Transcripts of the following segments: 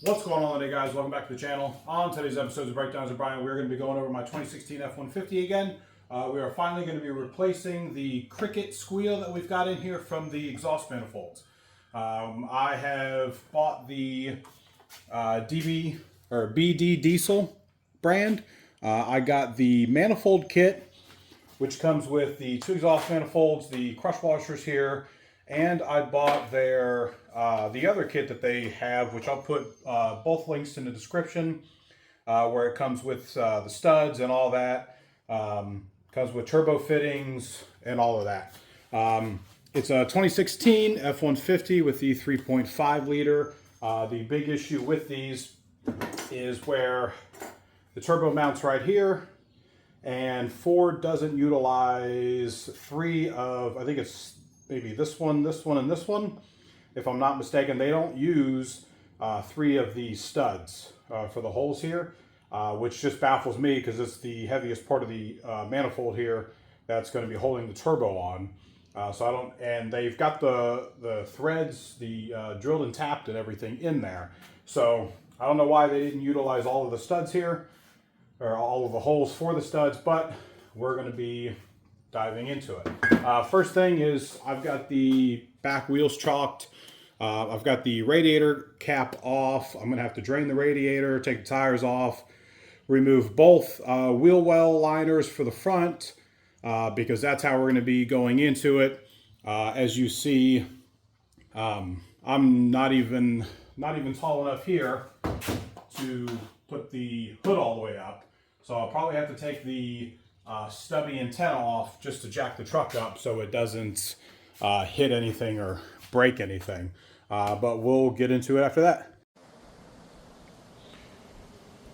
What's going on today, guys? Welcome back to the channel. On today's episode of Breakdowns with Brian, we're going to be going over my 2016 F150 again. We are finally going to be replacing the cricket squeal that we've got in here from the exhaust manifolds. I have bought the BD Diesel brand. I got the manifold kit, which comes with the two exhaust manifolds, the crush washers here, and I bought their the other kit that they have, which I'll put both links in the description, where it comes with the studs and all that. Comes with turbo fittings and all of that. It's a 2016 F150 with the 3.5 liter. The big issue with these is where the turbo mounts right here, and Ford doesn't utilize three of, I think it's maybe this one, and this one. If I'm not mistaken, they don't use three of these studs for the holes here, which just baffles me because it's the heaviest part of the manifold here that's going to be holding the turbo on. And they've got the threads, the drilled and tapped and everything in there. So I don't know why they didn't utilize all of the studs here, or all of the holes for the studs, but we're going to be diving into it. First thing is I've got the back wheels chalked. I've got the radiator cap off. I'm going to have to drain the radiator, take the tires off, remove both wheel well liners for the front, because that's how we're going to be going into it. As you see, I'm not even tall enough here to put the hood all the way up. So I'll probably have to take the stubby antenna off just to jack the truck up so it doesn't hit anything or break anything. But we'll get into it after that.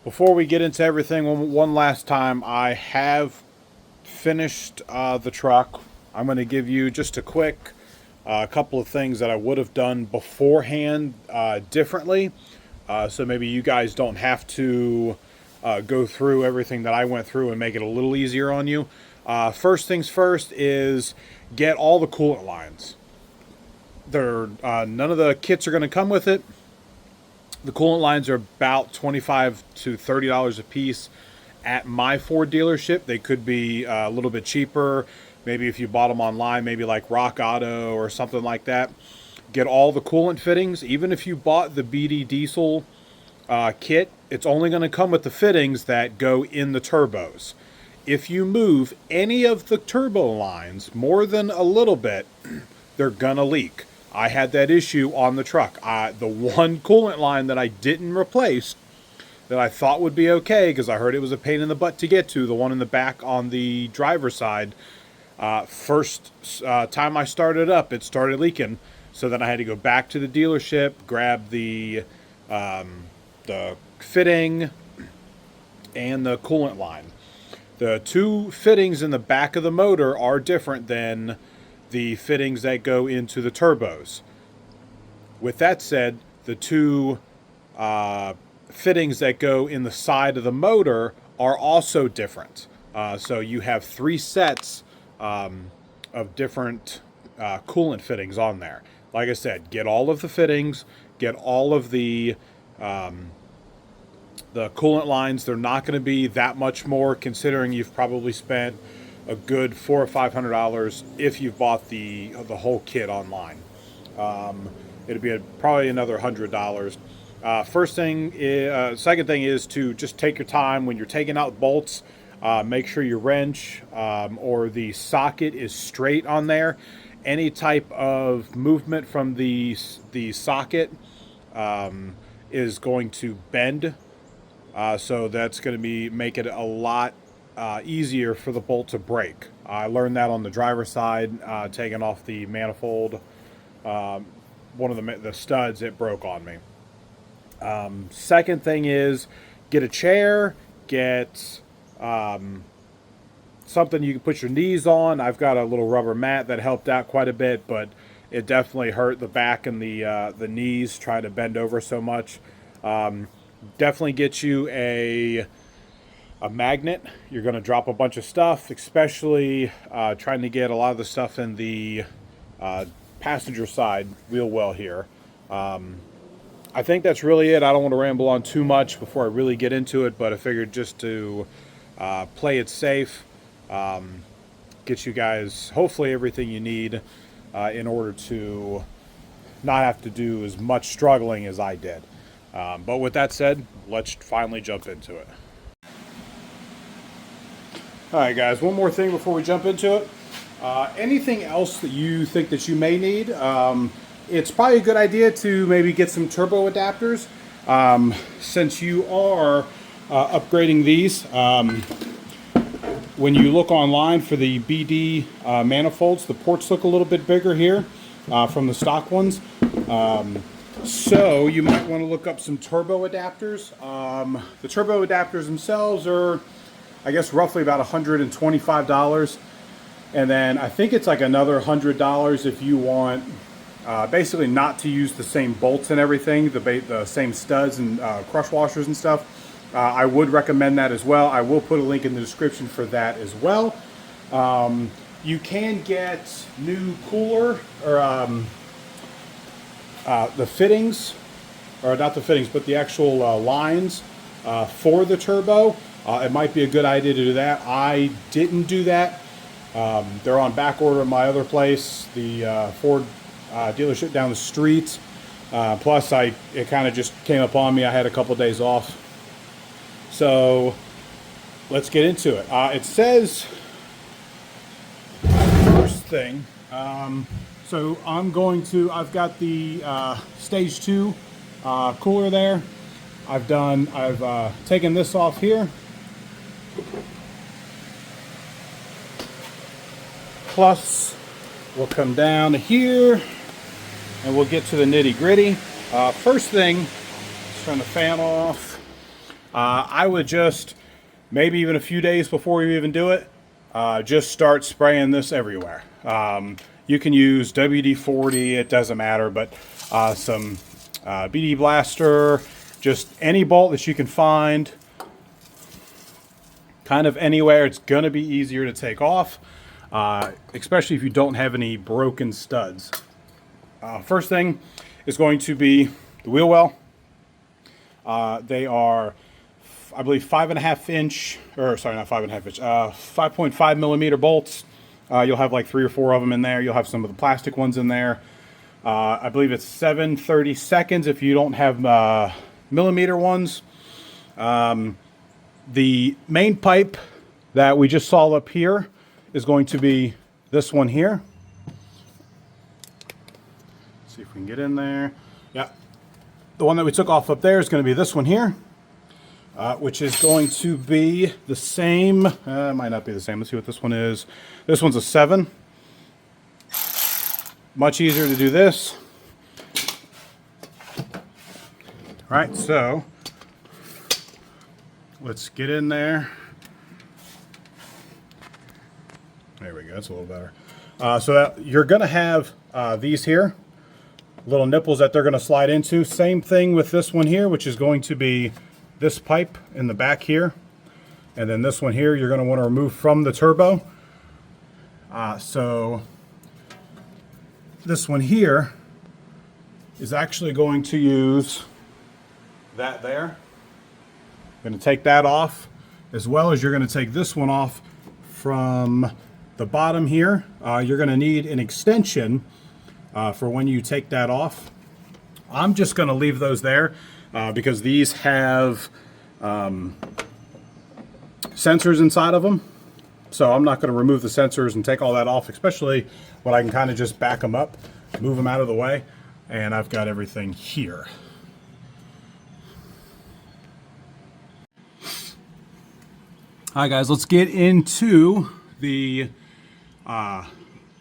Before we get into everything, one last time, I have finished the truck. I'm going to give you just a quick couple of things that I would have done beforehand differently. So maybe you guys don't have to go through everything that I went through and make it a little easier on you. First things first is get all the coolant lines. None of the kits are going to come with it. The coolant lines are about $25 to $30 a piece at my Ford dealership. They could be a little bit cheaper. Maybe if you bought them online, maybe like Rock Auto or something like that. Get all the coolant fittings. Even if you bought the BD Diesel kit, it's only going to come with the fittings that go in the turbos. If you move any of the turbo lines more than a little bit, they're going to leak. I had that issue on the truck. The one coolant line that I didn't replace that I thought would be okay, because I heard it was a pain in the butt to get to, the one in the back on the driver's side, first time I started up, it started leaking. So then I had to go back to the dealership, grab the fitting and the coolant line. The two fittings in the back of the motor are different than the fittings that go into the turbos. With that said, the two fittings that go in the side of the motor are also different. So you have three sets of different coolant fittings on there. Like I said, get all of the fittings, get all of the coolant lines. They're not going to be that much more, considering you've probably spent a good $400 or $500 if you've bought the whole kit online. It'll be probably another $100. Second thing is to just take your time when you're taking out bolts. Make sure your wrench or the socket is straight on there. Any type of movement from the socket is going to bend. So that's going to make it a lot easier for the bolt to break. I learned that on the driver's side, taking off the manifold. One of the studs, it broke on me. Second thing is get a chair, get something you can put your knees on. I've got a little rubber mat that helped out quite a bit, but it definitely hurt the back and the knees trying to bend over so much. Definitely get you a magnet. You're going to drop a bunch of stuff, especially trying to get a lot of the stuff in the passenger side wheel well here. I think that's really it. I don't want to ramble on too much before I really get into it, but I figured just to play it safe, get you guys hopefully everything you need in order to not have to do as much struggling as I did. But with that said, let's finally jump into it. All right, guys, one more thing before we jump into it. Anything else that you think that you may need, it's probably a good idea to maybe get some turbo adapters. Since you are upgrading these, when you look online for the BD manifolds, the ports look a little bit bigger here from the stock ones. So you might want to look up some turbo adapters. The turbo adapters themselves are, I guess, roughly about $125. And then I think it's like another $100 if you want basically not to use the same bolts and everything, the same studs and crush washers and stuff. I would recommend that as well. I will put a link in the description for that as well. You can get new cooler or the fittings, or not the fittings, but the actual lines for the turbo. It might be a good idea to do that. I didn't do that. They're on back order at my other place, the Ford dealership down the street. Plus, it kind of just came upon me. I had a couple days off. So, let's get into it. It says, first thing, so I've got the stage 2 cooler there. I've taken this off here. Plus, we'll come down here and we'll get to the nitty gritty. First thing, let's turn the fan off. I would just, maybe even a few days before you even do it, just start spraying this everywhere. You can use WD-40, it doesn't matter, but some BD Blaster, just any bolt that you can find, kind of anywhere. It's going to be easier to take off, especially if you don't have any broken studs. First thing is going to be the wheel well. They are, I believe, 5.5 inch, or sorry, not 5.5 inch, 5.5 millimeter bolts. You'll have like 3 or 4 of them in there. You'll have some of the plastic ones in there. I believe it's 7/32 if you don't have millimeter ones. The main pipe that we just saw up here is going to be this one here. Let's see if we can get in there. Yeah. The one that we took off up there is going to be this one here, which is going to be the same. It might not be the same. Let's see what this one is. This one's a 7. Much easier to do this. All right, so let's get in there. There we go. That's a little better. So that you're going to have these here, little nipples that they're going to slide into. Same thing with this one here, which is going to be this pipe in the back here. And then this one here, you're going to want to remove from the turbo. So this one here is actually going to use that there. I'm going to take that off, as well as you're going to take this one off from the bottom here. You're going to need an extension for when you take that off. I'm just going to leave those there because these have sensors inside of them. So I'm not going to remove the sensors and take all that off, especially when I can kind of just back them up, move them out of the way, and I've got everything here. All right, guys, let's get into the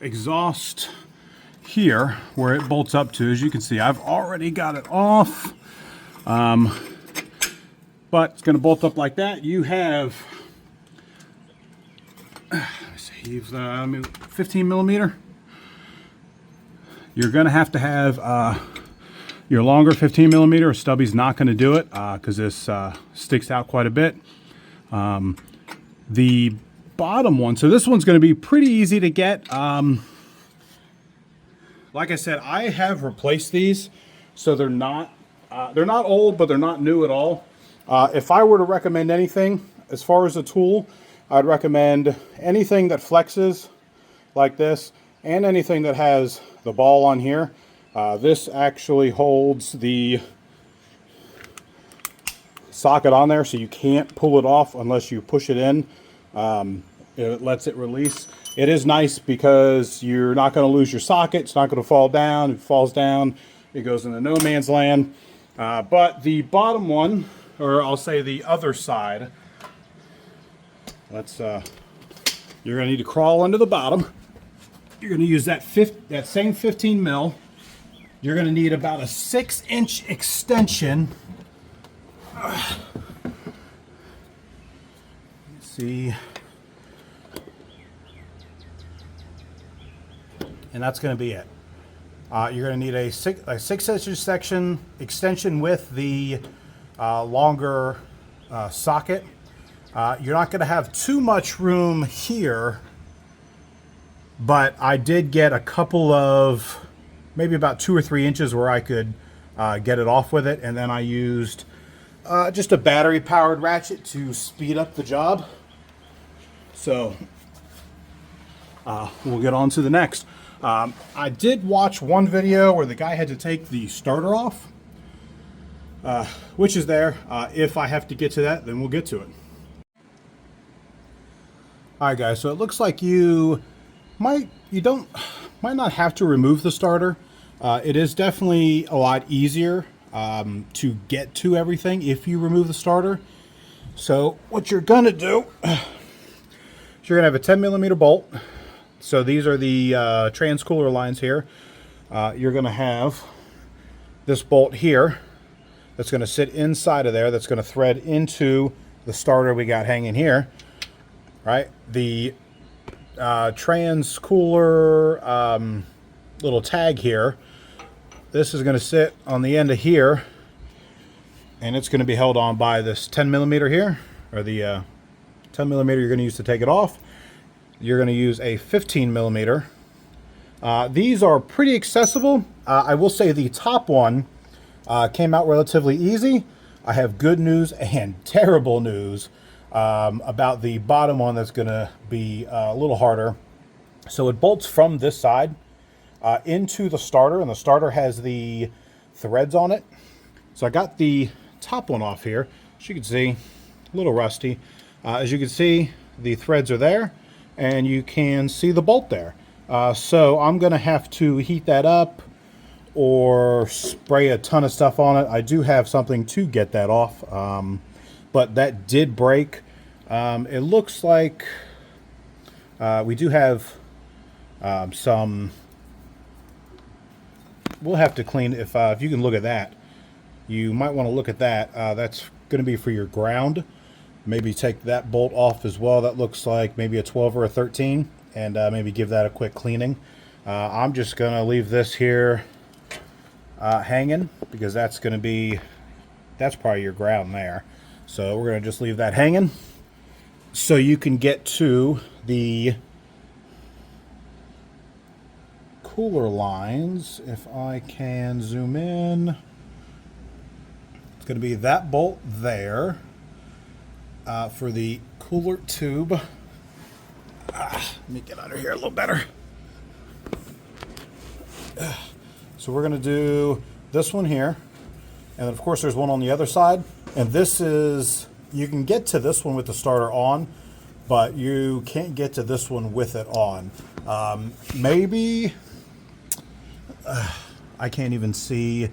exhaust here, where it bolts up to. As you can see, I've already got it off, but it's going to bolt up like that. You have, let's see, 15 millimeter. You're going to have your longer 15 millimeter. Stubby's not going to do it because this sticks out quite a bit. The bottom one, so this one's going to be pretty easy to get. Like I said, I have replaced these so they're not They're not old, but they're not new at all. If I were to recommend anything as far as a tool, I'd recommend anything that flexes like this and anything that has the ball on here. This actually holds the socket on there, so you can't pull it off unless you push it in. It lets it release. It is nice because you're not going to lose your socket. It's not going to fall down. If it falls down, it goes into no man's land. But the bottom one, or I'll say the other side, you're going to need to crawl under the bottom. You're going to use that same 15 mil. You're going to need about a 6-inch extension. Let's see. And that's going to be it. You're going to need a 6-inch section extension with the longer socket. You're not going to have too much room here, but I did get a couple of, maybe about 2 or 3 inches where I could get it off with it, and then I used just a battery-powered ratchet to speed up the job. So we'll get on to the next. I did watch one video where the guy had to take the starter off, which is there. If I have to get to that, then we'll get to it. All right, guys, so it looks like you might not have to remove the starter. It is definitely a lot easier to get to everything if you remove the starter. So what you're gonna do is you're gonna have a 10mm bolt. So these are the trans cooler lines here. You're gonna have this bolt here that's gonna sit inside of there, that's gonna thread into the starter we got hanging here, right? The trans cooler little tag here, this is gonna sit on the end of here, and it's gonna be held on by this 10mm here, or the 10mm you're gonna use to take it off. You're going to use a 15mm. These are pretty accessible. I will say the top one came out relatively easy. I have good news and terrible news about the bottom one that's going to be a little harder. So it bolts from this side into the starter, and the starter has the threads on it. So I got the top one off here. As you can see, a little rusty. As you can see, the threads are there, and you can see the bolt there. So I'm going to have to heat that up or spray a ton of stuff on it. I do have something to get that off, but that did break. It looks like we do have some. We'll have to clean. If you can look at that, you might want to look at that. That's going to be for your ground. Maybe take that bolt off as well. That looks like maybe a 12 or a 13, and maybe give that a quick cleaning. I'm just going to leave this here hanging, because that's probably your ground there. So we're going to just leave that hanging so you can get to the cooler lines. If I can zoom in, it's going to be that bolt there. For the cooler tube. Let me get under here a little better. So we're going to do this one here, and then of course there's one on the other side, and this is, you can get to this one with the starter on, but you can't get to this one with it on. Maybe I can't even see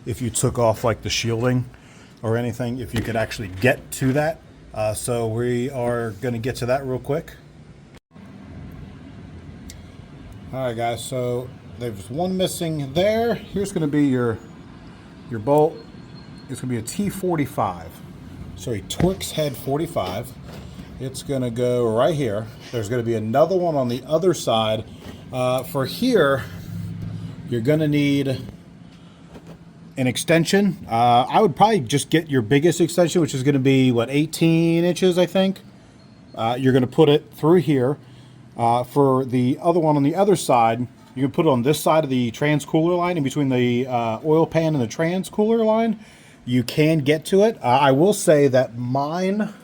if you took off like the shielding or anything, if you could actually get to that. So we are going to get to that real quick. All right, guys, so there's one missing there. Here's going to be your bolt. It's going to be a T45. So a Torx head 45. It's going to go right here. There's going to be another one on the other side. For here, you're going to need an extension. I would probably just get your biggest extension, which is going to be, what, 18 inches, I think. You're going to put it through here. For the other one on the other side, You can put it on this side of the trans cooler line, in between the oil pan and the trans cooler line. You can get to it. I will say that mine,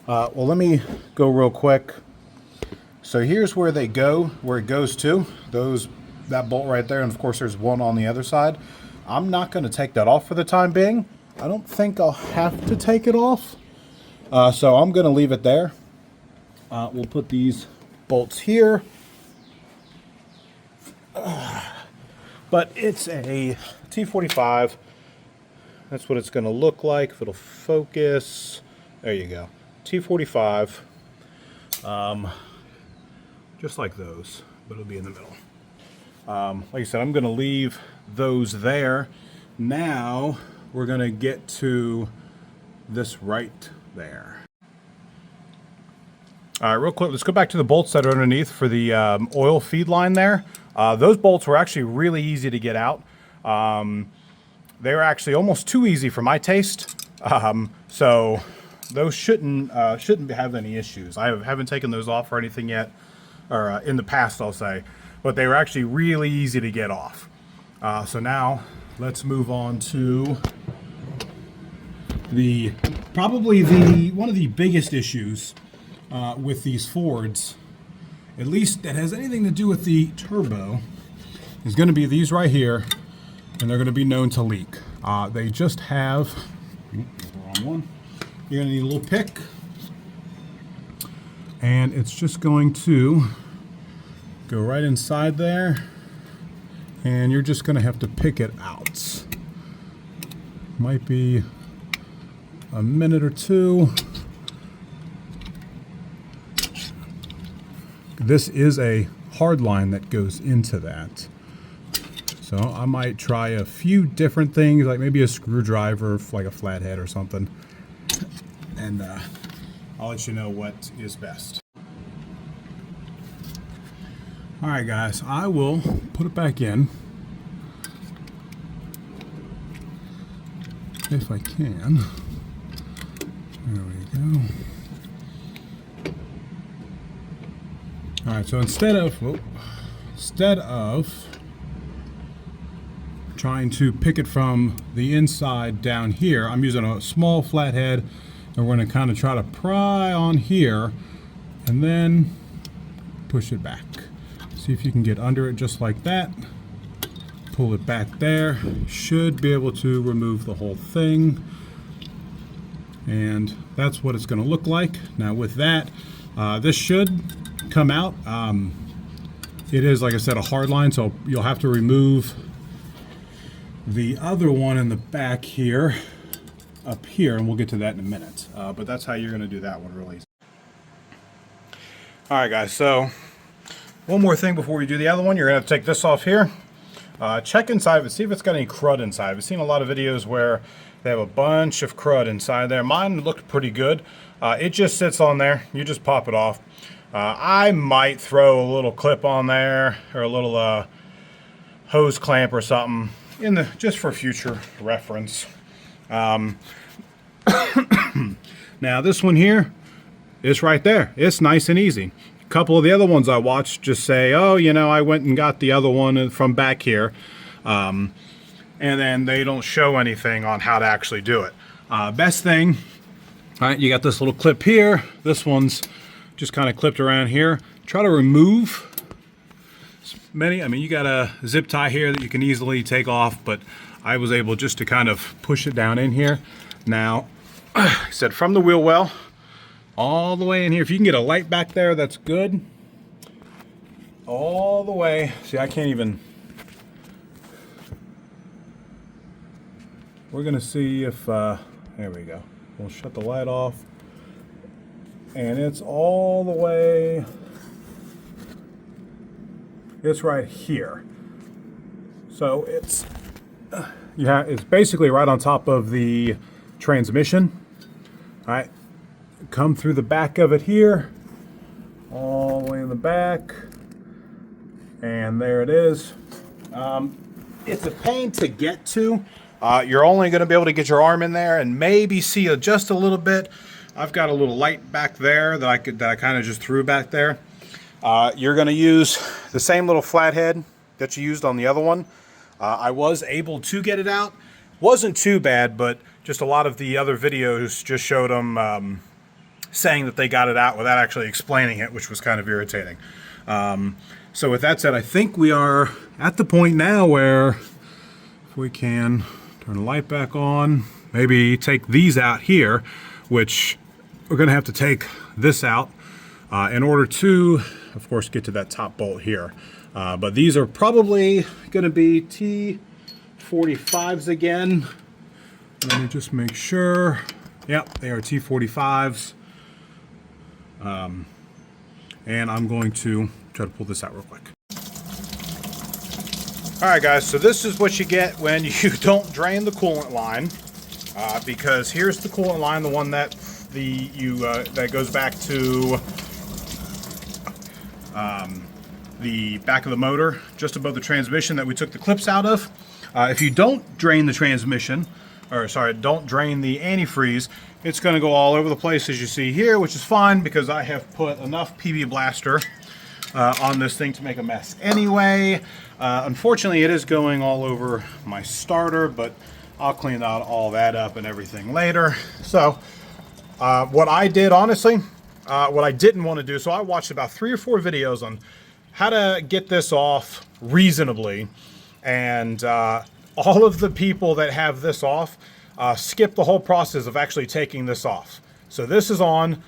well, let me go real quick. So here's where they go, where it goes to. That bolt right there, and of course there's one on the other side. I'm not going to take that off for the time being. I don't think I'll have to take it off. So I'm going to leave it there. We'll put these bolts here. But it's a T45. That's what it's going to look like. If it'll focus. There you go. T45. Just like those, but it'll be in the middle. Like I said, I'm going to leave those there. Now we're going to get to this right there. All right, real quick, let's go back to the bolts that are underneath for the oil feed line there. Those bolts were actually really easy to get out. They were actually almost too easy for my taste. So those shouldn't have any issues. I haven't taken those off or anything yet, or in the past, I'll say. But they were actually really easy to get off. So now let's move on to probably one of the biggest issues with these Fords, at least that has anything to do with the turbo, is going to be these right here, and they're going to be known to leak. They just have, the wrong one. You're going to need a little pick, and it's just going to go right inside there, and you're just going to have to pick it out. Might be a minute or two. This is a hard line that goes into that. So I might try a few different things, like maybe a screwdriver, like a flathead or something. And I'll let you know what is best. All right, guys, I will put it back in. If I can. There we go. All right, so instead of trying to pick it from the inside down here, I'm using a small flathead, and we're going to kind of try to pry on here and then push it back. See if you can get under it just like that. Pull it back there. Should be able to remove the whole thing. And that's what it's going to look like. Now with that, this should come out. It is, like I said, a hard line, so you'll have to remove the other one in the back here, up here, and we'll get to that in a minute. But that's how you're going to do that one really easy. All right, guys, so one more thing before we do the other one. You're going to have to take this off here. Check inside of it, see if it's got any crud inside. I've seen a lot of videos where they have a bunch of crud inside there. Mine looked pretty good. It just sits on there. You just pop it off. I might throw a little clip on there, or a little hose clamp or something just for future reference. Now this one here is right there. It's nice and easy. A couple of the other ones I watched just say, oh, you know, I went and got the other one from back here. And then they don't show anything on how to actually do it. Best thing, all right, you got this little clip here. This one's just kind of clipped around here. Try to remove you got a zip tie here that you can easily take off, but I was able just to kind of push it down in here. Now, I said from the wheel well all the way in here. If you can get a light back there, that's good. All the way. See, I can't even. We're gonna see if, there we go. We'll shut the light off. And it's all the way, it's right here. So it's basically right on top of the transmission. All right, come through the back of it here, all the way in the back, and there it is. It's a pain to get to. You're only going to be able to get your arm in there and maybe see just a little bit. I've got a little light back there that I kind of just threw back there. You're going to use the same little flathead that you used on the other one. I was able to get it out. Wasn't too bad, but just a lot of the other videos just showed them saying that they got it out without actually explaining it, which was kind of irritating. So with that said, I think we are at the point now where if we can turn the light back on, maybe take these out here, which we're going to have to take this out in order to, of course, get to that top bolt here. But these are probably going to be T45s again. Let me just make sure. Yep, they are T45s. And I'm going to try to pull this out real quick. All right, guys, so this is what you get when you don't drain the coolant line. Because here's the coolant line, the one that that goes back to the back of the motor, just above the transmission that we took the clips out of. If you don't drain the transmission, or sorry, don't drain the antifreeze, it's going to go all over the place as you see here, which is fine because I have put enough PB Blaster on this thing to make a mess anyway. Unfortunately, it is going all over my starter, but I'll clean out all that up and everything later. So what I did, honestly, what I didn't want to do, so I watched about 3 or 4 videos on how to get this off reasonably, and all of the people that have this off skip the whole process of actually taking this off. So this is on,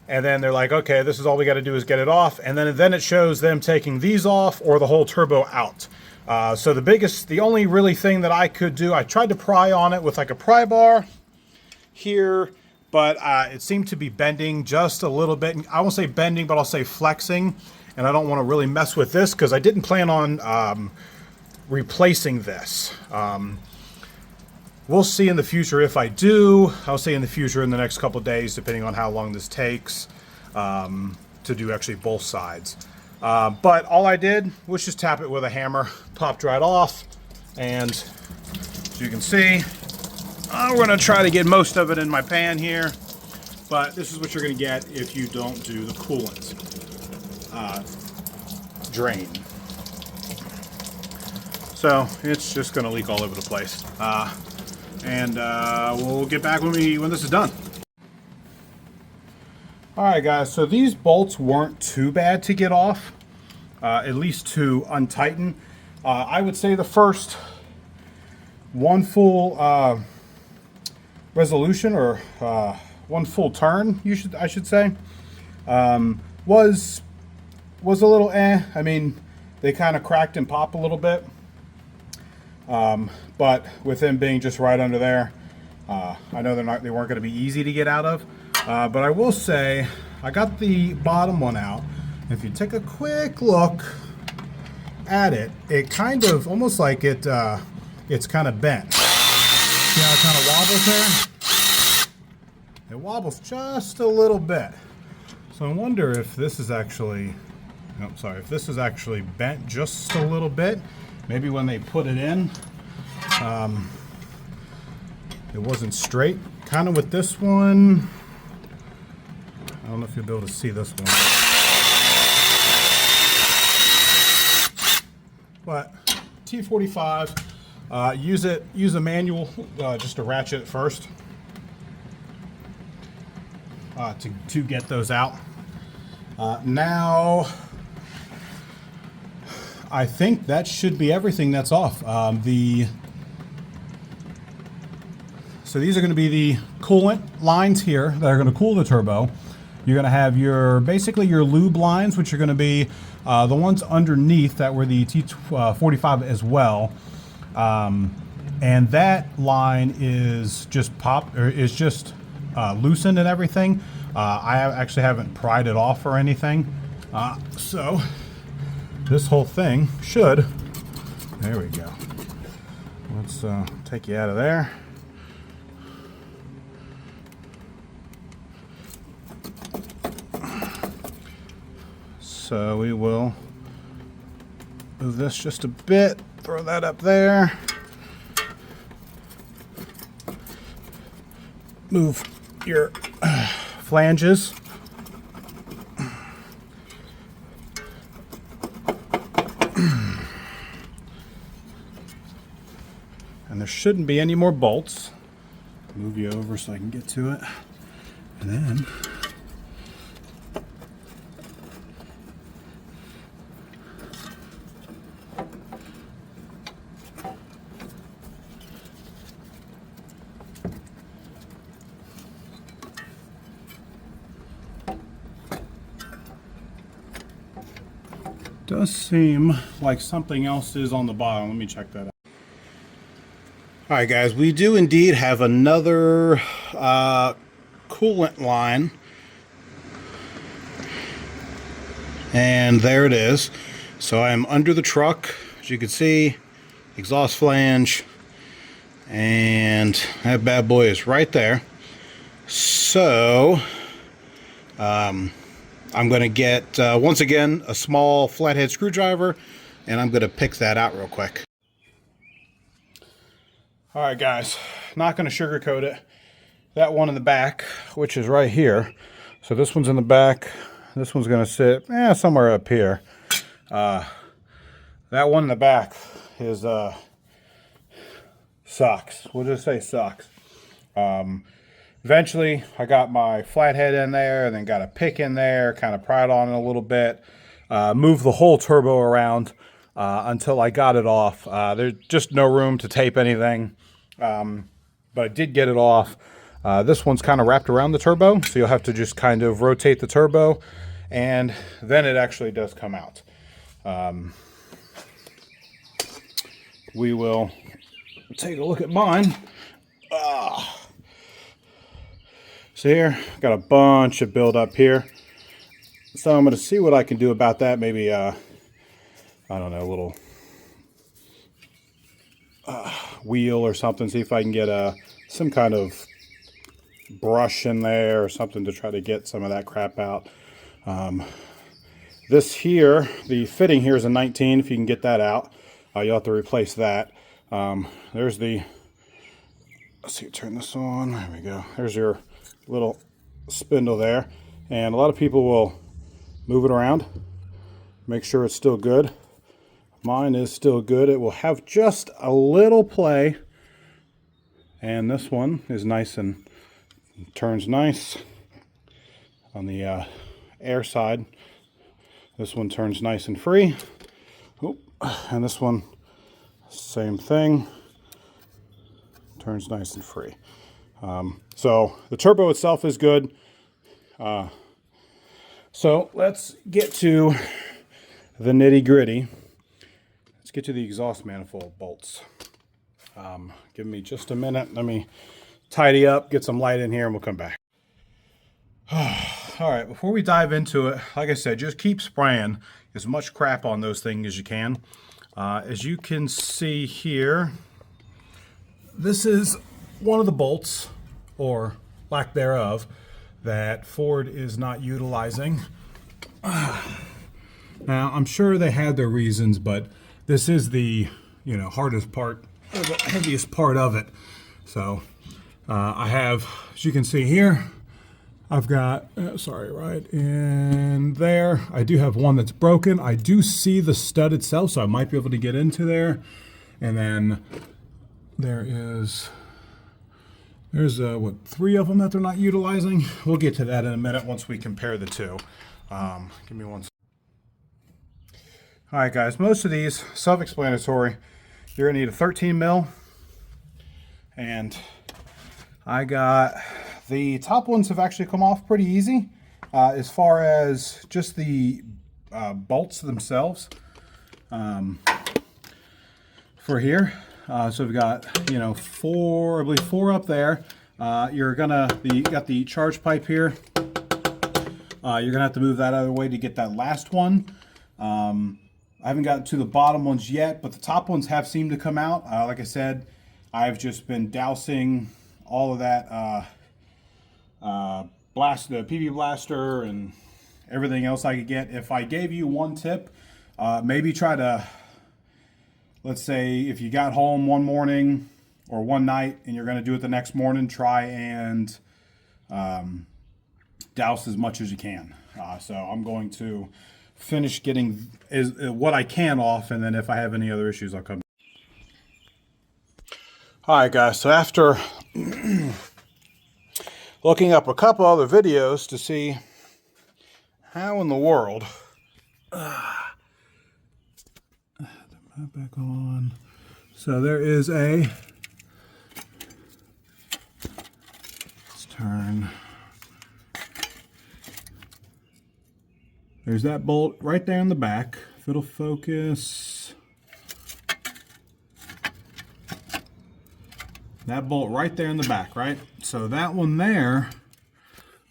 and then they're like, okay, this is all we got to do is get it off, and then it shows them taking these off or the whole turbo out. So the only really thing that I could do, I tried to pry on it with like a pry bar here, but it seemed to be bending just a little bit. I won't say bending, but I'll say flexing, and I don't want to really mess with this because I didn't plan on replacing this. We'll see in the future if I do. I'll say in the future in the next couple of days, depending on how long this takes to do actually both sides. But all I did was just tap it with a hammer, popped right off, and as you can see, we're going to try to get most of it in my pan here, but this is what you're going to get if you don't do the coolant drain. So it's just going to leak all over the place. And we'll get back when this is done. Alright guys, so these bolts weren't too bad to get off, at least to untighten. I would say the first one full resolution, or one full turn, I should say, was a little I mean, they kind of cracked and popped a little bit. But with them being just right under there, I know they weren't going to be easy to get out of. But I will say, I got the bottom one out. If you take a quick look at it, it kind of, almost like it's kind of bent. See how it kind of wobbles there? It wobbles just a little bit. So I wonder if this is actually, if this is actually bent just a little bit. Maybe when they put it in, it wasn't straight. Kind of with this one, I don't know if you'll be able to see this one. But T45, use a manual just to ratchet it first to get those out. Now, I think that should be everything that's off. So these are going to be the coolant lines here that are going to cool the turbo. You're going to have basically your lube lines, which are going to be the ones underneath that were the T45 as well. And that line is just loosened and everything. I actually haven't pried it off or anything. So this whole thing should, there we go. Let's take you out of there. So we will move this just a bit, throw that up there. Move your flanges. And there shouldn't be any more bolts. Move you over so I can get to it. And then does seem like something else is on the bottom. Let me check that out. All right, guys, we do indeed have another coolant line. And there it is. So I'm under the truck, as you can see, exhaust flange, and that bad boy is right there. So I'm going to get, once again, a small flathead screwdriver, and I'm going to pick that out real quick. All right, guys, not going to sugarcoat it. That one in the back, which is right here. So this one's in the back. This one's going to sit somewhere up here. That one in the back is sucks. We'll just say sucks. Eventually, I got my flathead in there, and then got a pick in there, kind of pried on it a little bit, moved the whole turbo around until I got it off. There's just no room to tape anything, but I did get it off. This one's kind of wrapped around the turbo, so you'll have to just kind of rotate the turbo, and then it actually does come out. We will take a look at mine. So here, got a bunch of build up here. So I'm going to see what I can do about that. Maybe, I don't know, a little wheel or something. See if I can get some kind of brush in there or something to try to get some of that crap out. This here, the fitting here is a 19. If you can get that out, you'll have to replace that. There's the, let's see, turn this on. There we go. There's your little spindle there, and a lot of people will move it around, make sure it's still good. Mine is still good. It will have just a little play, and this one is nice and turns nice on the air side. This one turns nice and free. Oop. And this one, same thing, turns nice and free. So the turbo itself is good. So let's get to the nitty gritty. Let's get to the exhaust manifold bolts. Give me just a minute. Let me tidy up, get some light in here, and we'll come back. All right, before we dive into it, like I said, just keep spraying as much crap on those things as you can. As you can see here, this is one of the bolts, or lack thereof, that Ford is not utilizing. Now, I'm sure they had their reasons, but this is the hardest part, or the heaviest part of it. So I have, as you can see here, I've got, right in there, I do have one that's broken. I do see the stud itself, so I might be able to get into there. And then there's what, 3 of them that they're not utilizing. We'll get to that in a minute once we compare the two. Give me one second. All right, guys, most of these self-explanatory. You're gonna need a 13 mil, and I got, the top ones have actually come off pretty easy as far as just the bolts themselves for here. So we've got, 4, I believe 4 up there. You got the charge pipe here. You're gonna have to move that out of the way to get that last one. I haven't gotten to the bottom ones yet, but the top ones have seemed to come out. Like I said, I've just been dousing all of that the PV blaster and everything else I could get. If I gave you one tip, maybe try to, let's say if you got home one morning or one night and you're going to do it the next morning, try and douse as much as you can. So I'm going to finish getting what I can off, and then if I have any other issues, I'll come. Alright guys, so after looking up a couple other videos to see how in the world back on. So there is a, let's turn, there's that bolt right there in the back. If it'll focus, that bolt right there in the back, right? So that one there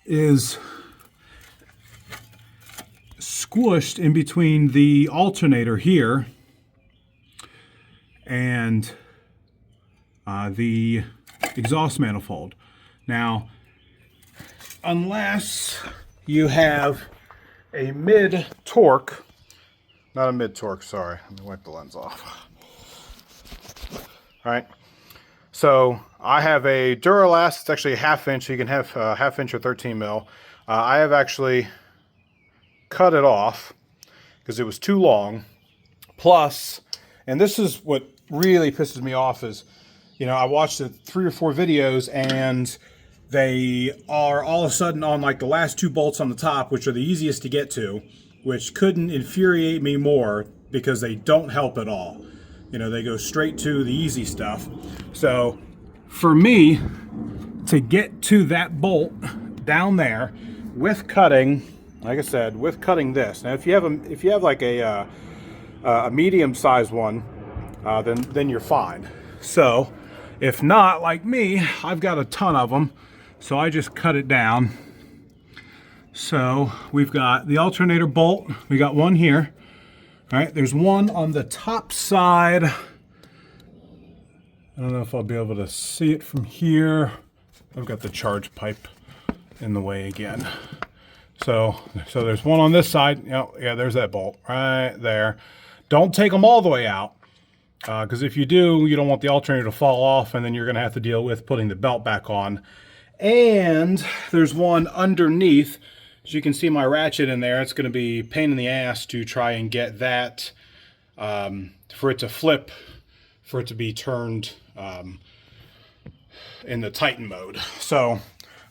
is squished in between the alternator here and the exhaust manifold. Now, unless you have a mid-torque, not a mid-torque, sorry, let me wipe the lens off. All right, so I have a Duralast, it's actually a 1/2 inch, so you can have 1/2 inch or 13 mil. I have actually cut it off because it was too long. Plus, and this is what really pisses me off is, you know, I watched 3 or 4 videos and they are all of a sudden on like the last 2 bolts on the top, which are the easiest to get to, which couldn't infuriate me more because they don't help at all. You know, they go straight to the easy stuff. So for me to get to that bolt down there with cutting, like I said, with cutting this. Now if you have like a medium-sized one, then you're fine. So if not, like me, I've got a ton of them, so I just cut it down. So we've got the alternator bolt. We got one here. All right, there's one on the top side. I don't know if I'll be able to see it from here. I've got the charge pipe in the way again. So there's one on this side. Yeah, there's that bolt right there. Don't take them all the way out, because if you do, you don't want the alternator to fall off, and then you're going to have to deal with putting the belt back on. And there's one underneath. As you can see my ratchet in there, it's going to be a pain in the ass to try and get that, for it to flip, for it to be turned in the Titan mode. So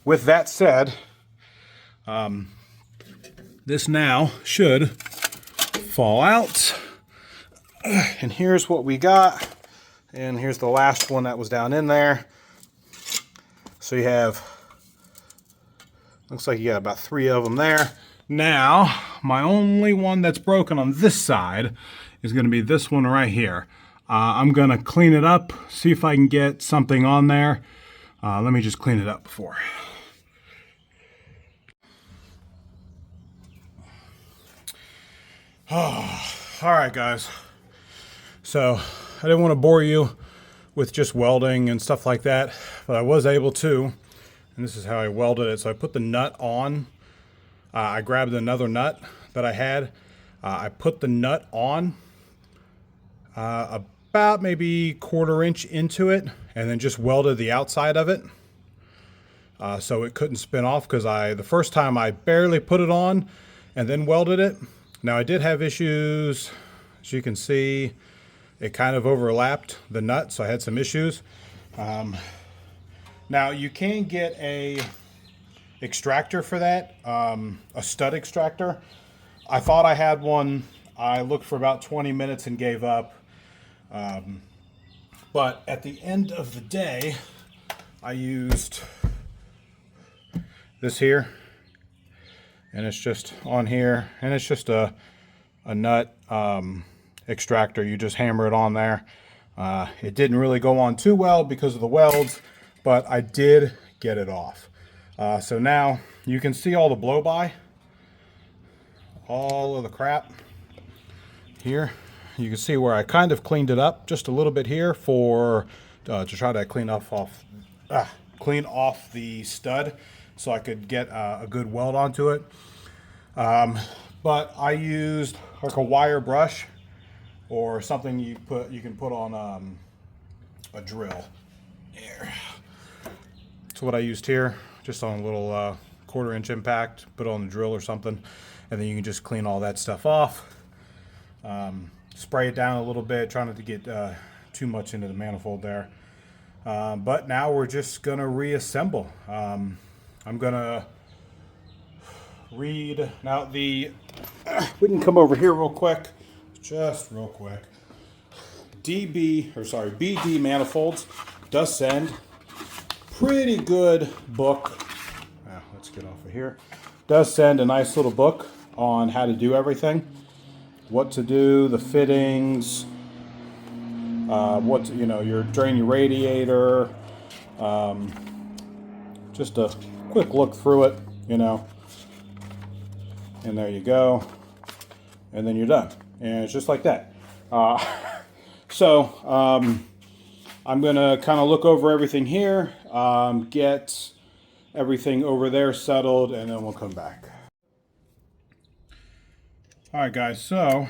with that said, this now should fall out. And here's what we got. And here's the last one that was down in there. So you have, looks like you got about 3 of them there. Now, my only one that's broken on this side is going to be this one right here. I'm going to clean it up, see if I can get something on there. Let me just clean it up before. Oh, all right, guys. So I didn't want to bore you with just welding and stuff like that, but I was able to, and this is how I welded it. So I put the nut on. I grabbed another nut that I had. I put the nut on about maybe 1/4 inch into it, and then just welded the outside of it. So it couldn't spin off, because the first time I barely put it on and then welded it. Now I did have issues, as you can see, it kind of overlapped the nut, so I had some issues. Now you can get a extractor for that, a stud extractor. I thought I had one. I looked for about 20 minutes and gave up. But at the end of the day, I used this here, and it's just on here, and it's just a nut extractor. You just hammer it on there. It didn't really go on too well because of the welds, but I did get it off. So now you can see all the blow-by, all of the crap here. You can see where I kind of cleaned it up just a little bit here to try to clean off the stud, so I could get a good weld onto it. But I used like a wire brush or something you can put on a drill. Here. That's what I used here, just on a little 1/4 inch impact. Put it on the drill or something, and then you can just clean all that stuff off. Spray it down a little bit, try not to get too much into the manifold there. But now we're just gonna reassemble. I'm gonna read now the. We can come over here real quick, just real quick. BD Manifolds does send pretty good book. Let's get off of here. Does send a nice little book on how to do everything, what to do, the fittings, your drain your radiator. Just a quick look through it, and there you go, and then you're done, and it's just like that. So I'm gonna kind of look over everything here, get everything over there settled, and then we'll come back. All right, guys, so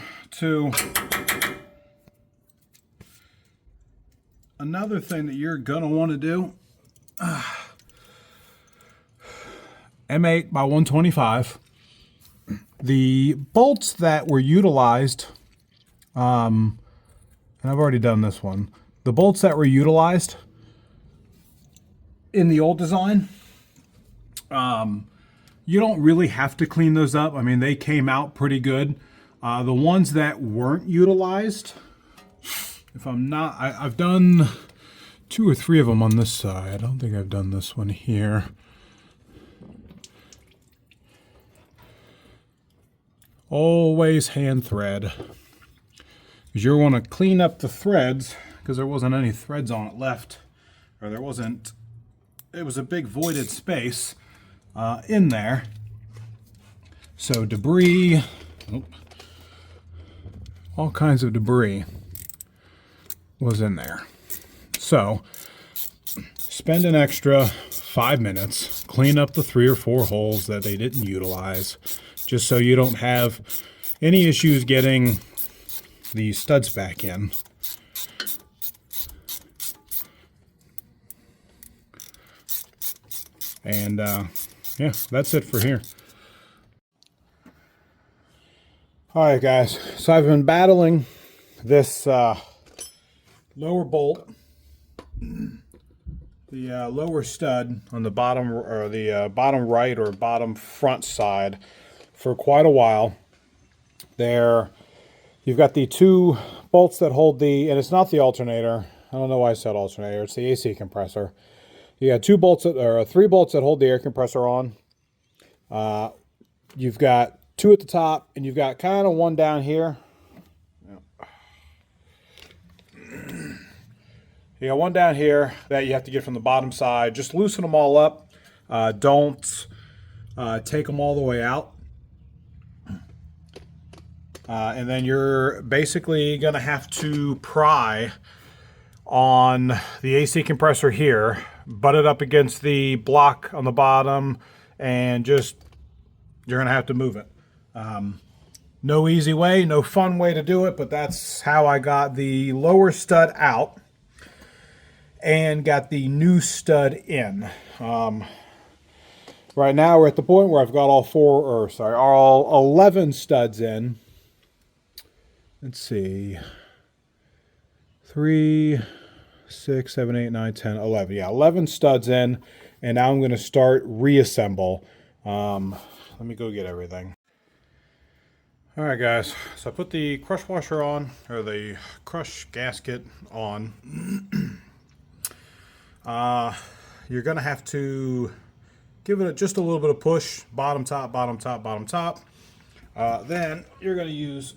another thing that you're gonna want to do, M8 by 125. The bolts that were utilized, and I've already done this one. The bolts that were utilized in the old design, you don't really have to clean those up. I mean, they came out pretty good. The ones that weren't utilized, I've done 2 or 3 of them on this side. I don't think I've done this one here. Always hand thread, because you want to clean up the threads, because there wasn't any threads on it left, or it was a big voided space in there. So debris, all kinds of debris was in there. So spend an extra 5 minutes, clean up the 3 or 4 holes that they didn't utilize, just so you don't have any issues getting the studs back in. And yeah, that's it for here. All right, guys, so I've been battling this lower bolt, the lower stud on the bottom, or the bottom right or bottom front side, for quite a while. There, you've got the 2 bolts that hold and it's not the alternator. I don't know why I said alternator. It's the AC compressor. You got 3 bolts that hold the air compressor on. You've got 2 at the top, and you've got kind of 1 down here. You got 1 down here that you have to get from the bottom side. Just loosen them all up. Don't take them all the way out. And then you're basically going to have to pry on the AC compressor here, butt it up against the block on the bottom, and you're going to have to move it. No easy way, no fun way to do it, but that's how I got the lower stud out and got the new stud in. Right now we're at the point where I've got all 11 studs in. Let's see, 3, 6, 7, 8, 9, 10, 11. Yeah, 11 studs in, and now I'm going to start reassemble. Let me go get everything. All right, guys, so I put the crush washer on, or the crush gasket on. You're going to have to give it just a little bit of push, bottom, top, bottom, top, bottom, top. Then you're going to use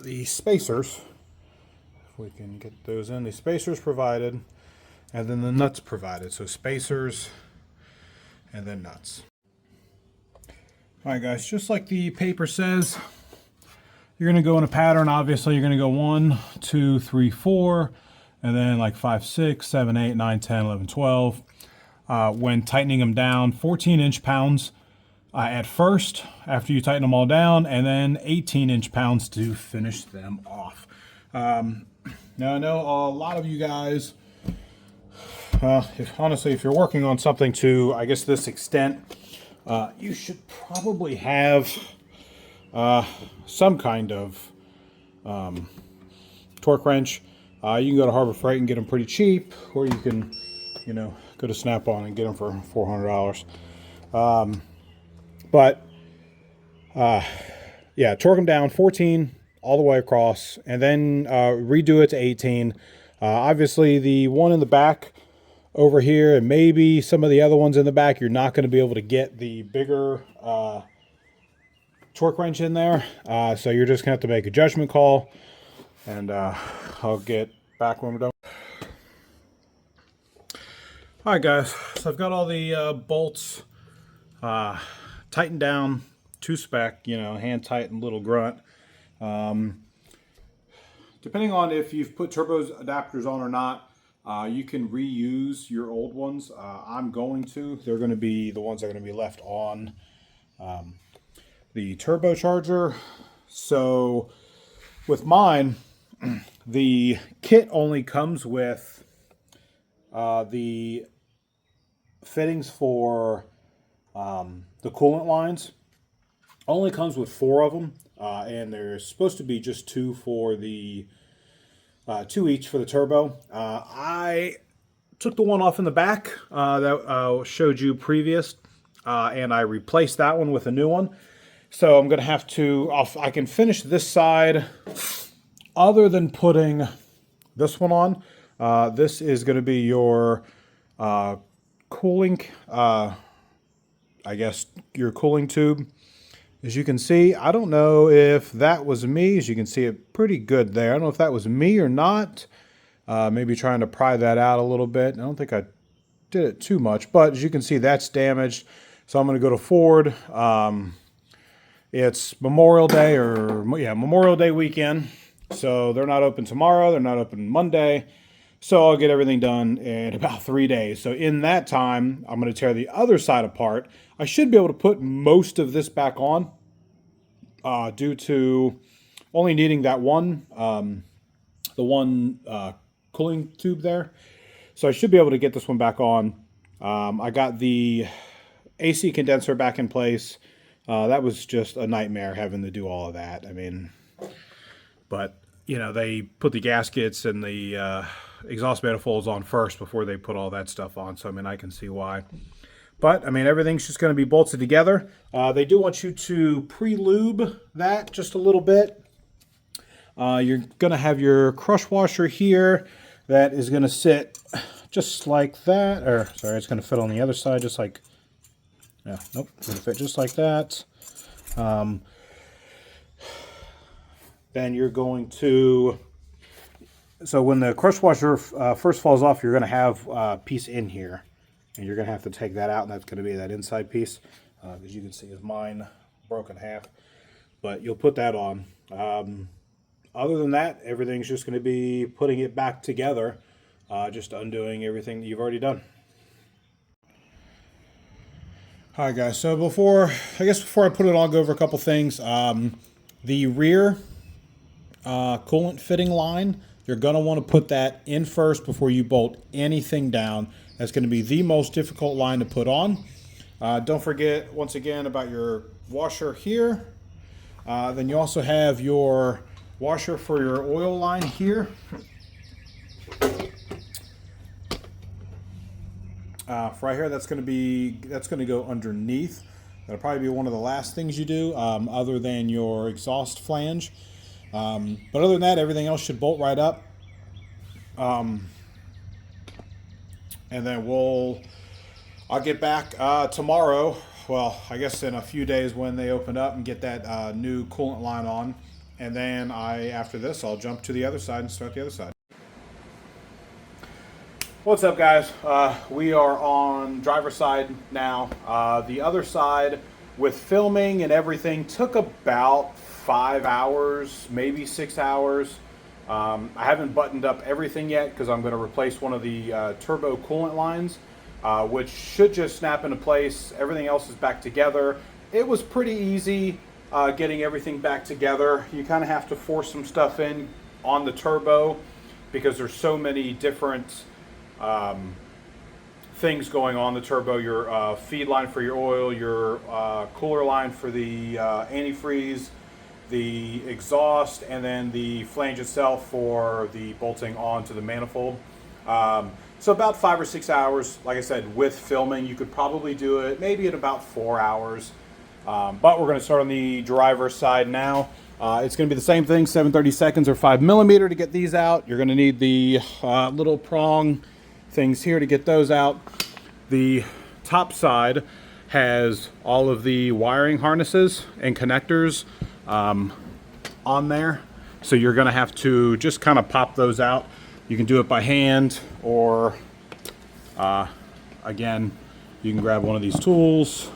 the spacers, if we can get those in. The spacers provided, and then the nuts provided. So spacers and then nuts. All right, guys, just like the paper says, you're going to go in a pattern. Obviously, you're going to go 1, 2, 3, 4, and then like 5, 6, 7, 8, 9, 10, 11, 12. When tightening them down, 14-inch pounds at first, after you tighten them all down, and then 18-inch pounds to finish them off. Now, I know a lot of you guys, if you're working on something to, I guess, this extent, you should probably have some kind of torque wrench. You can go to Harbor Freight and get them pretty cheap, or you can, you know, go to Snap-on and get them for $400. Yeah, torque them down 14 all the way across, and then redo it to 18. Obviously, the one in the back over here, and maybe some of the other ones in the back, you're not going to be able to get the bigger torque wrench in there. So you're just going to have to make a judgment call, and I'll get back when we're done. All right, guys. So I've got all the bolts tightened down to spec, you know, hand tightened little grunt. Depending on if you've put turbo adapters on or not, you can reuse your old ones. I'm going to. They're going to be the ones that are going to be left on the turbocharger. So with mine, the kit only comes with the fittings for the coolant lines. Only comes with 4 of them, and there's supposed to be just 2 for the 2 each for the turbo. I took the one off in the back that I showed you previous, and I replaced that one with a new one. So I'm going to have to, I can finish this side other than putting this one on. This is going to be your cooling, I guess your cooling tube. As you can see, I don't know if that was me. As you can see it pretty good there. I don't know if that was me or not. Maybe trying to pry that out a little bit. I don't think I did it too much, but as you can see, that's damaged. So I'm going to go to Ford. It's Memorial Day Memorial Day weekend. So they're not open tomorrow. They're not open Monday. So I'll get everything done in about 3 days. So in that time, I'm going to tear the other side apart. I should be able to put most of this back on due to only needing that one, the one cooling tube there. So I should be able to get this one back on. I got the AC condenser back in place. That was just a nightmare having to do all of that. I mean, but you know, they put the gaskets and the exhaust manifolds on first before they put all that stuff on. So, I mean, I can see why. But, I mean, everything's just going to be bolted together. They do want you to pre-lube that just a little bit. You're going to have your crush washer here that is going to sit just like that. Or, sorry, it's going to fit on the other side just like, yeah, nope, it's going to fit just like that. Then you're going to, so when the crush washer first falls off, you're going to have a piece in here. And you're going to have to take that out, and that's going to be that inside piece. As you can see, is mine broken half. But you'll put that on. Other than that, everything's just going to be putting it back together. Just undoing everything that you've already done. All right, guys. So before I put it on, I'll go over a couple things. The rear coolant fitting line, you're going to want to put that in first before you bolt anything down. That's going to be the most difficult line to put on. Don't forget, once again, about your washer here. Then you also have your washer for your oil line here. Right here, that's going to go underneath. That'll probably be one of the last things you do, other than your exhaust flange. But other than that, everything else should bolt right up. And then I'll get back tomorrow. Well, I guess in a few days when they open up and get that new coolant line on. And then after this, I'll jump to the other side and start the other side. What's up, guys? We are on driver's side now. The other side, with filming and everything, took about 5 hours, maybe 6 hours. I haven't buttoned up everything yet because I'm going to replace one of the turbo coolant lines, which should just snap into place. Everything else is back together. It was pretty easy getting everything back together. You kind of have to force some stuff in on the turbo because there's so many different things going on the turbo. Your feed line for your oil, your cooler line for the antifreeze, the exhaust, and then the flange itself for the bolting onto the manifold. So about 5 or 6 hours. Like I said, with filming, you could probably do it maybe at about 4 hours. But we're going to start on the driver's side now. It's going to be the same thing, 7/30 seconds or 5mm to get these out. You're going to need the little prong things here to get those out. The top side has all of the wiring harnesses and connectors on there. So you're going to have to just kind of pop those out. You can do it by hand, or again, you can grab one of these tools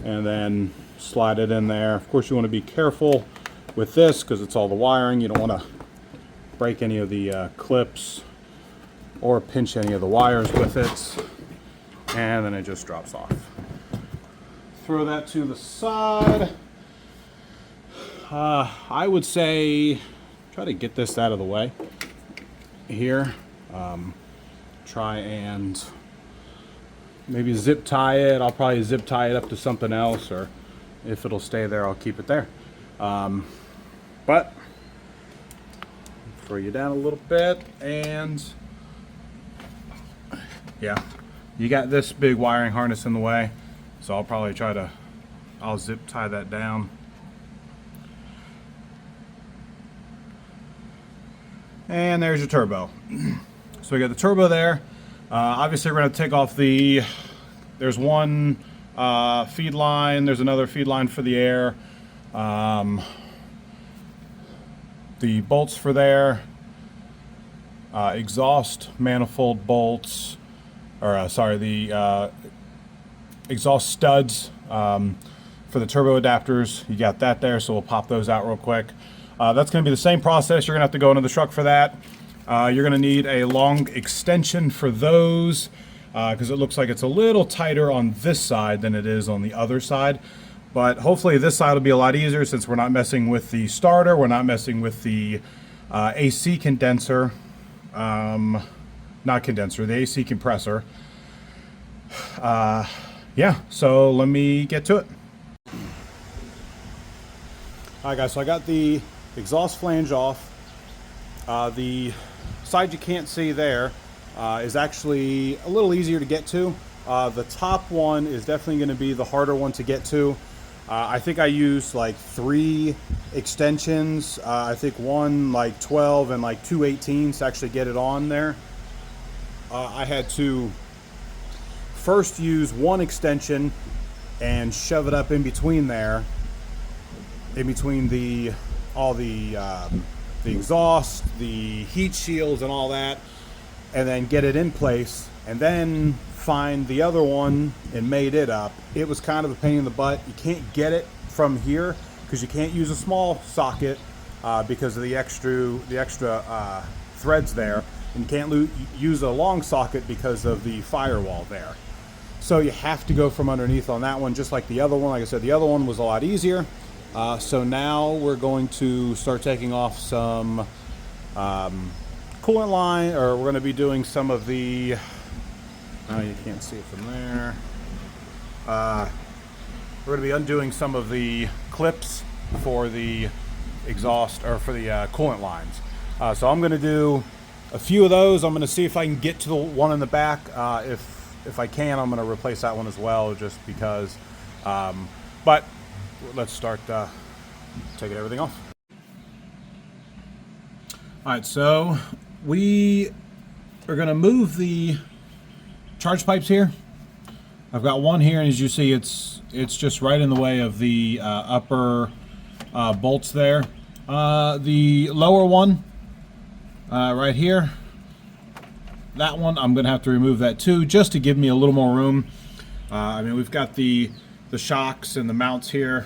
and then slide it in there. Of course, you want to be careful with this because it's all the wiring. You don't want to break any of the clips or pinch any of the wires with it. And then it just drops off. Throw that to the side. I would say try to get this out of the way here. Try and maybe zip tie it. I'll probably zip tie it up to something else, or if it'll stay there, I'll keep it there. But throw you down a little bit, and yeah, you got this big wiring harness in the way, so I'll probably I'll zip tie that down. And there's your turbo. So we got the turbo there. Obviously we're going to take off there's one feed line, there's another feed line for the air. The bolts for there, exhaust manifold bolts, or sorry, the exhaust studs for the turbo adapters. You got that there, so we'll pop those out real quick. That's going to be the same process. You're going to have to go into the truck for that. You're going to need a long extension for those because it looks like it's a little tighter on this side than it is on the other side. But hopefully this side will be a lot easier since we're not messing with the starter. We're not messing with the AC condenser. Not condenser, the AC compressor. Yeah, so let me get to it. Alright guys, so I got the exhaust flange off. The side you can't see there is actually a little easier to get to. The top one is definitely going to be the harder one to get to. I think I used like 3 extensions. I think one like 12 and like 2 18s to actually get it on there. I had to first use one extension and shove it up in between there, in between all the exhaust, the heat shields and all that, and then get it in place, and then find the other one and made it up. It was kind of a pain in the butt. You can't get it from here because you can't use a small socket because of the extra threads there, and you can't use a long socket because of the firewall there. So you have to go from underneath on that one, just like the other one. Like I said, the other one was a lot easier. So now we're going to start taking off some coolant line, or we're going to be doing some of the, oh, you can't see it from there. We're going to be undoing some of the clips for the exhaust, or for the coolant lines. So I'm going to do a few of those. I'm going to see if I can get to the one in the back. If I can, I'm going to replace that one as well, just because. But let's start taking everything off. All right, so we are going to move the charge pipes here. I've got one here, and as you see, it's just right in the way of the upper bolts there. The lower one right here, that one, I'm going to have to remove that too, just to give me a little more room. I mean, we've got the shocks and the mounts here,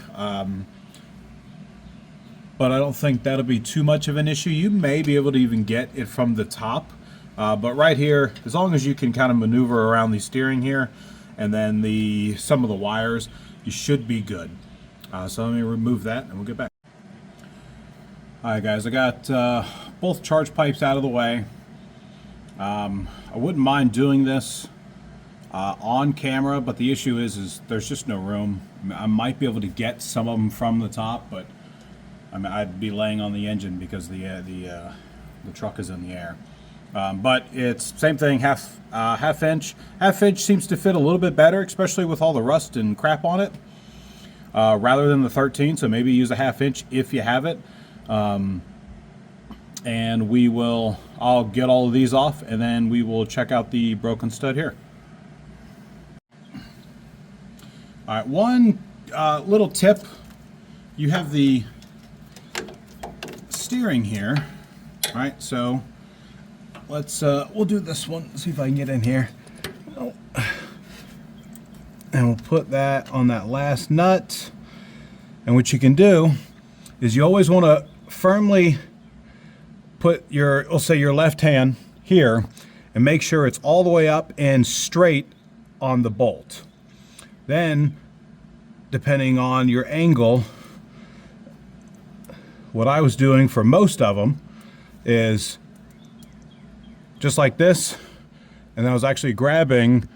but I don't think that'll be too much of an issue. You may be able to even get it from the top, but right here, as long as you can kind of maneuver around the steering here and then some of the wires, you should be good. So let me remove that and we'll get back. Alright guys, I got both charge pipes out of the way. I wouldn't mind doing this on camera, but the issue is there's just no room. I might be able to get some of them from the top, but I mean, I'd be laying on the engine because the truck is in the air. But it's same thing, half inch. Half inch seems to fit a little bit better, especially with all the rust and crap on it, rather than the 13. So maybe use a half inch if you have it. And I'll get all of these off, and then we will check out the broken stud here. All right, one little tip. You have the steering here, right? So we'll do this one. See if I can get in here. Oh. And we'll put that on that last nut. And what you can do is you always want to firmly put we'll say your left hand here and make sure it's all the way up and straight on the bolt. Then, depending on your angle, what I was doing for most of them is just like this, and I was actually grabbing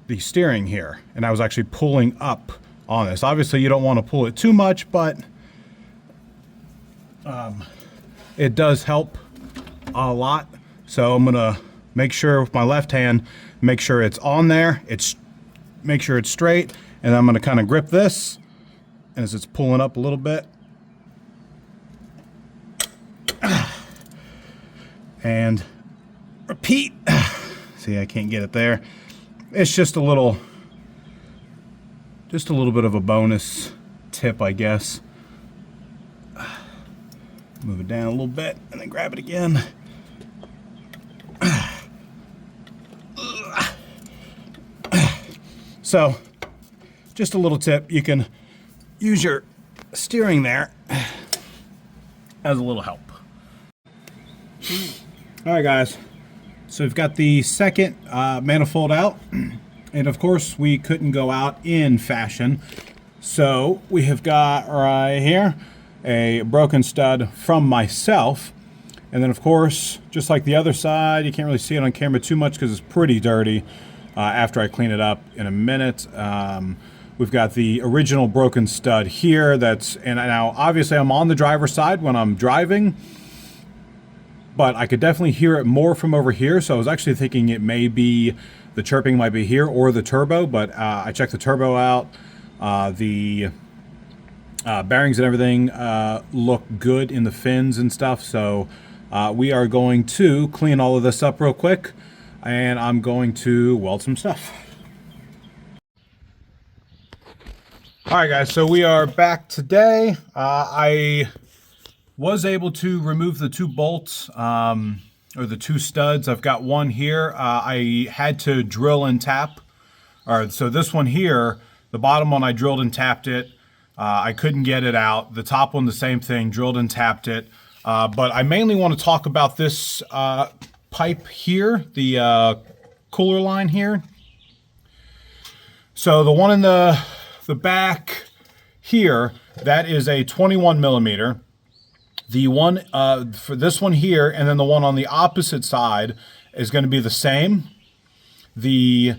the steering here, and I was actually pulling up on this. Obviously, you don't want to pull it too much, but it does help a lot. So I'm gonna make sure with my left hand, make sure it's on there, make sure it's straight, and I'm gonna kind of grip this as it's pulling up a little bit. And repeat. See, I can't get it there. It's just a little bit of a bonus tip, I guess. Move it down a little bit and then grab it again. So, just a little tip. You can use your steering there as a little help. All right, guys. So we've got the second manifold out. And of course, we couldn't go out in fashion. So we have got right here a broken stud from myself. And then of course, just like the other side, you can't really see it on camera too much because it's pretty dirty after I clean it up in a minute. We've got the original broken stud here. And now obviously I'm on the driver's side when I'm driving, but I could definitely hear it more from over here. So I was actually thinking it may be, the chirping might be here or the turbo, but I checked the turbo out. The bearings and everything look good in the fins and stuff. So we are going to clean all of this up real quick, and I'm going to weld some stuff. All right, guys, so we are back today. I was able to remove the two bolts, or the two studs. I've got one here. I had to drill and tap. All right, so this one here, the bottom one, I drilled and tapped it. I couldn't get it out. The top one, the same thing, drilled and tapped it. But I mainly want to talk about this pipe here, the cooler line here. So the one in the back here, that is a 21 millimeter. The one for this one here, and then the one on the opposite side is going to be the same. These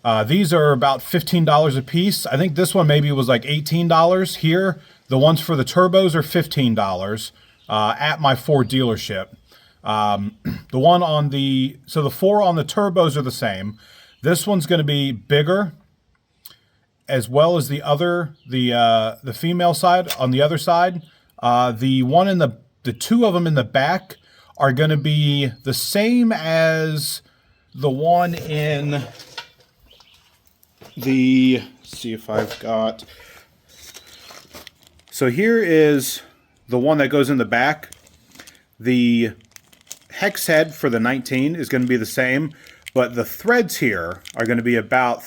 are about $15 a piece. I think this one maybe was like $18 here. The ones for the turbos are $15 at my Ford dealership. The one on so the four on the turbos are the same. This one's going to be bigger, as well as the other, the female side on the other side. The one in the two of them in the back are going to be the same as the one in the, let's see if I've got, so here is the one that goes in the back. The hex head for the 19 is going to be the same, but the threads here are going to be about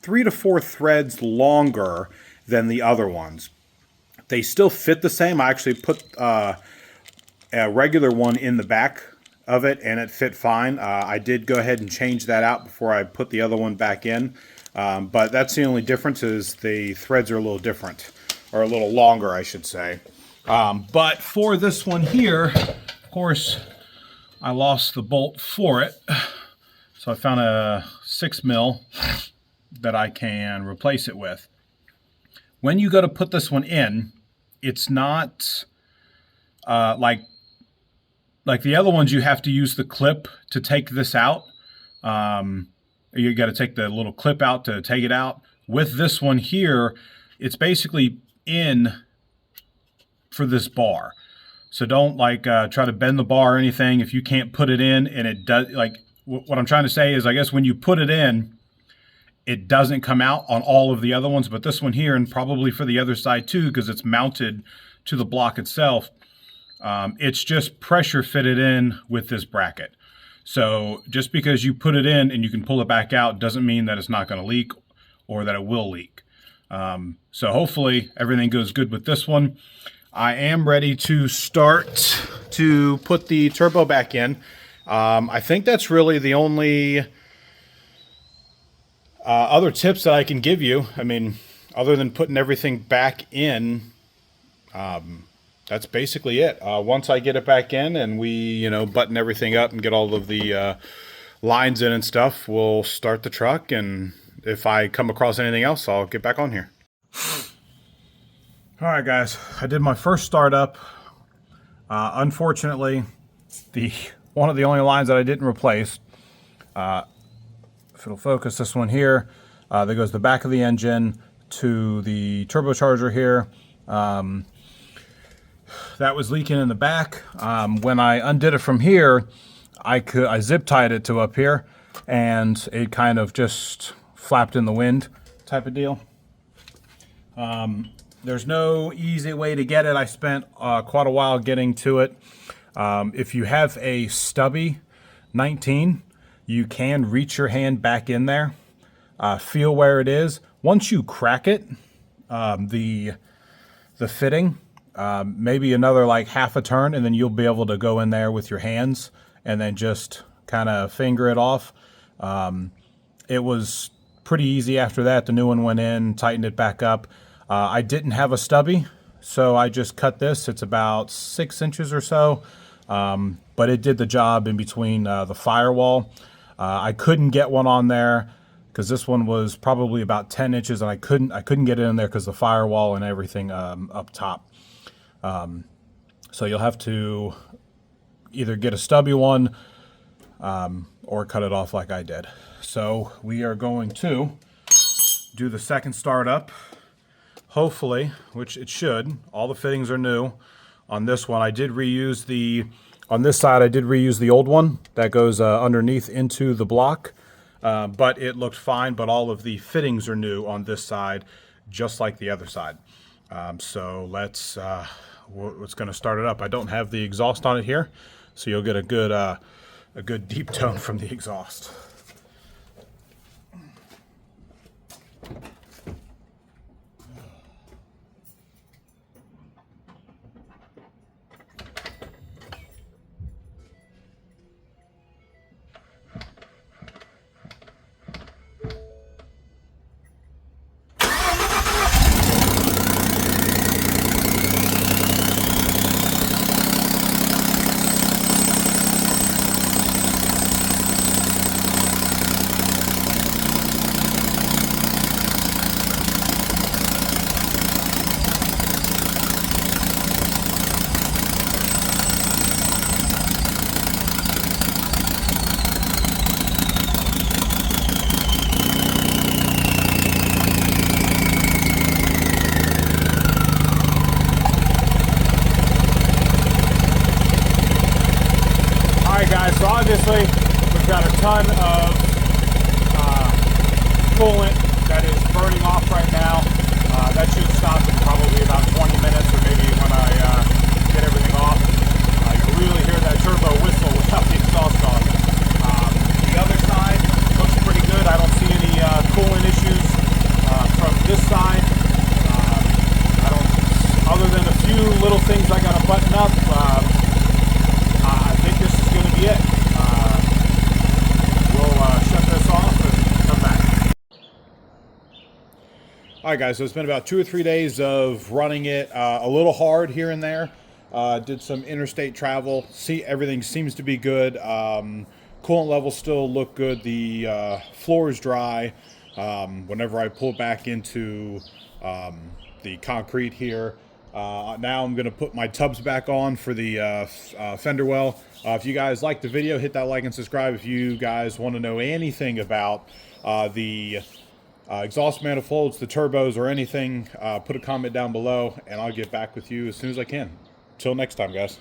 3 to 4 threads longer than the other ones. They still fit the same. I actually put a regular one in the back of it, and it fit fine. I did go ahead and change that out before I put the other one back in. But that's the only difference, is the threads are a little different, or a little longer, I should say. But for this one here, of course, I lost the bolt for it. So I found a 6 mil that I can replace it with. When you go to put this one in, it's not like the other ones. You have to use the clip to take this out. You got to take the little clip out to take it out. With this one here, it's basically in for this bar. So don't like try to bend the bar or anything if you can't put it in. And it does, like what I'm trying to say is, I guess when you put it in, it doesn't come out on all of the other ones, but this one here, and probably for the other side too, because it's mounted to the block itself, it's just pressure fitted in with this bracket. So just because you put it in and you can pull it back out doesn't mean that it's not going to leak or that it will leak. So hopefully everything goes good with this one. I am ready to start to put the turbo back in. I think that's really the only other tips that I can give you. I mean, other than putting everything back in, that's basically it. Once I get it back in and we, button everything up and get all of the lines in and stuff, we'll start the truck. And if I come across anything else, I'll get back on here. All right, guys, I did my first startup. Unfortunately, one of the only lines that I didn't replace, if it'll focus, this one here, that goes the back of the engine to the turbocharger here. That was leaking in the back. When I undid it from here, I zip tied it to up here, and it kind of just flapped in the wind type of deal. There's no easy way to get it. I spent quite a while getting to it. If you have a stubby 19, you can reach your hand back in there, feel where it is. Once you crack it, the fitting, maybe another like half a turn, and then you'll be able to go in there with your hands and then just kind of finger it off. It was pretty easy after that. The new one went in, tightened it back up. I didn't have a stubby, so I just cut this. It's about 6 inches or so, but it did the job in between the firewall. I couldn't get one on there because this one was probably about 10 inches, and I couldn't get it in there because the firewall and everything up top. So you'll have to either get a stubby one or cut it off like I did. So we are going to do the second startup. Hopefully, which it should. All the fittings are new. On this one, I did reuse on this side, I did reuse the old one that goes underneath into the block, but it looked fine, but all of the fittings are new on this side, just like the other side. So let's going to start it up. I don't have the exhaust on it here, so you'll get a good deep tone from the exhaust. So obviously, we've got a ton of coolant that is burning off right now. That should stop in probably about 20 minutes, or maybe when I get everything off. You'll really hear that turbo whistle without the exhaust on. The other side looks pretty good. I don't see any coolant issues from this side. Other than a few little things I got to button up. I think this is going to be it. We'll shut this off and come back. All right, guys, so it's been about 2 or 3 days of running it a little hard here and there. Did some interstate travel. See, everything seems to be good. Coolant levels still look good. The floor is dry. Whenever I pull back into the concrete here, Now I'm going to put my tubs back on for the fender well. If you guys like the video, hit that like and subscribe. If you guys want to know anything about the exhaust manifolds, the turbos, or anything, put a comment down below, and I'll get back with you as soon as I can. Till next time, guys.